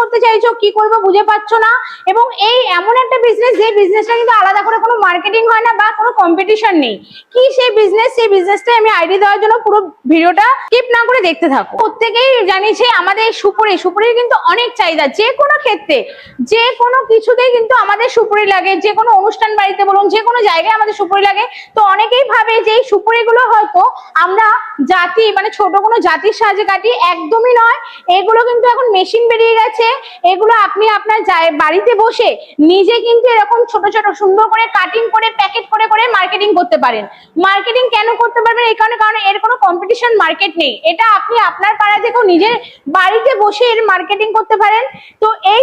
করতে চাইছো, কি করবো বুঝে পাচ্ছ না, এবং এই এমন একটা বিজনেস যে বিজনেসটা কিন্তু আলাদা করে কোনো মার্কেটিং হয় না বা কোনো কম্পিটিশন নেই। কি সেই বিজনেসটা আমি আইডিয়া দেওয়ার জন্য পুরো ভিডিওটা স্কিপ না করে দেখতে থাকো। প্রত্যেকেই জানি যে আমাদের সুপুরির কিন্তু অনেক চাহিদা, যে কোনো ক্ষেত্রে যে কোনো কিছুতেই কিন্তু আমাদের সুপুরি লাগে, যে কোনো অনুষ্ঠান বাড়িতে বলুন, যে কোনো জায়গায় আমাদের সুপুরি লাগে। তো অনেকেই ভাবে যে এই সুপুরিগুলো হয়তো আমরা জাতি মানে ছোট কোনো জাতির সাহায্যে কাটি, একদমই নয়। এগুলো কিন্তু এখন মেশিন বেরিয়ে গেছে, এগুলো আপনি আপনার বাড়িতে বসে নিজে কিন্তু এরকম ছোট ছোট সুন্দর করে কাটিং করে প্যাকেট করে করে মার্কেটিং করতে পারেন। মার্কেটিং কেন করতে পারবেন? এই কারণে, কারণ এর কোনো কম্পিটিশন মার্কেট নেই। এটা আপনি আপনার পাড়া থেকেও নিজের বাড়িতে বসে এর মার্কেটিং করতে পারেন। তো এই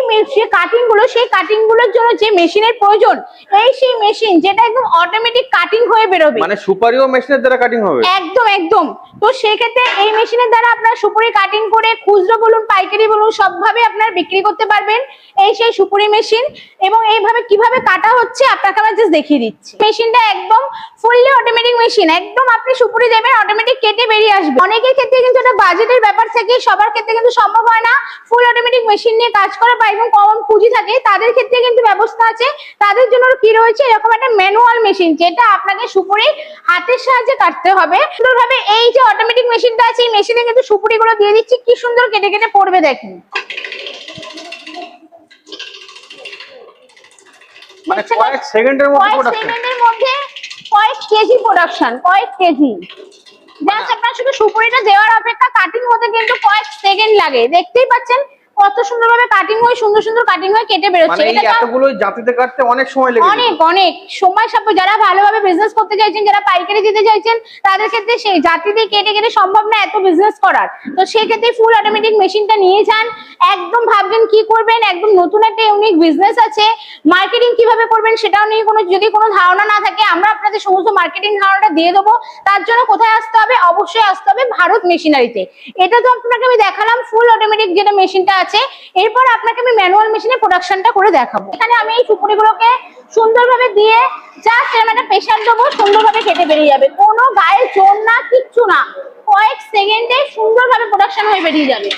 কাটিং গুলো, সেই কাটিং গুলোর জন্য যে মেশিনের প্রয়োজন, এই সেই মেশিন যেটা একদম অটোমেটিক কাটিং হয়ে বেরোবে, মানে সুপারিও মেশিনের দ্বারা কাটিং হবে। একদম একদম। তো সেই ক্ষেত্রে এই মেশিনের দ্বারা আপনার সুপুরি কাটিং করে খুচরো বলুন পাইকারি বলুন সবভাবে আপনার বিক্রি করতে পারবেন। এই সেই সুপুরি মেশিন, এবং এইভাবে কিভাবে কাটা হচ্ছে আপনাকে আমি জাস্ট দেখিয়ে দিচ্ছি। মেশিনটা একদম ফুললি অটোমেটিক মেশিন, একদম আপনি সুপুরি দেবেন অটোমেটিক কেটে বেরিয়ে আসবে। অনেকের ক্ষেত্রে কিন্তু এটা বাজেটের ব্যাপার থাকে, সবার ক্ষেত্রে কিন্তু সম্ভব হয় না ফুল অটোমেটিক মেশিন নিয়ে কাজ করা, বা একদম কম পুঁজি থাকে, তাদের ক্ষেত্রে কিন্তু ব্যবস্থা আছে। তাদের জন্য কি রয়েছে, এরকম একটা ম্যানুয়াল মেশিন যেটা আপনাকে সুপুরি হাতের সাহায্যে কাটতে হবে সুন্দরভাবে। এই যে অটোমেটিক মেশিনটা আছে, এই মেশিনে কিন্তু সুপুরি গুলো দিয়ে দিচ্ছি, কি সুন্দর কেটে কেটে পড়বে দেখুন। মানে কয়েক সেকেন্ডের মধ্যে প্রোডাকশন, কয়েক কেজি প্রোডাকশন, কয়েক কেজি। জাস্ট আপনার শুধু সুপুরিটা দেওয়ার অপেক্ষা, কাটিং হতে কিন্তু কয়েক সেকেন্ড লাগে। দেখতেই পাচ্ছেন কত সুন্দরভাবে কাটিং হয়ে সুন্দর সুন্দর কাটিং হয়ে কেটে বেরোচ্ছে। মানে এই এতগুলো জাতিতে কাটতে অনেক সময় লেগে যায়, অনেক সময় সাপেক্ষ। যারা ভালোভাবে বিজনেস করতে চাইছেন, যারা পাইকারি দিতে চাইছেন, তাদের ক্ষেত্রে সেই জাতি দিয়ে কেটে কেটে সম্ভব না এত বিজনেস করার। তো সেই ক্ষেত্রে ফুল অটোমেটিক মেশিনটা নিয়ে যান। একদম ভাববেন কি করবেন, একদম নতুন একটা ইউনিক বিজনেস আছে, মার্কেটিং কিভাবে করবেন সেটাও নিয়ে যদি কোনো ধারণা না থাকে, আমরা আপনাদের সমস্ত মার্কেটিং ধারণাটা দিয়ে দেবো। তার জন্য কোথায় আসতে হবে? অবশ্যই আসতে হবে ভারত মেশিনারিতে। এটা তো আপনাকে আমি দেখালাম ফুল অটোমেটিক যেটা মেশিনটা আছে, এরপর আপনাকে আমি ম্যানুয়াল মেশিনে প্রোডাকশনটা করে দেখাবো। এখানে আমি এই সুপুরিগুলোকে সুন্দরভাবে দিয়ে জাস্ট এর মানে প্রেসার দেবো, সুন্দরভাবে কেটে বেরিয়ে যাবে, কোনো গায়ে জোর না, কিচ্ছু না, কয়েক সেকেন্ডে সুন্দরভাবে প্রোডাকশন হয়ে বেরিয়ে যাবে।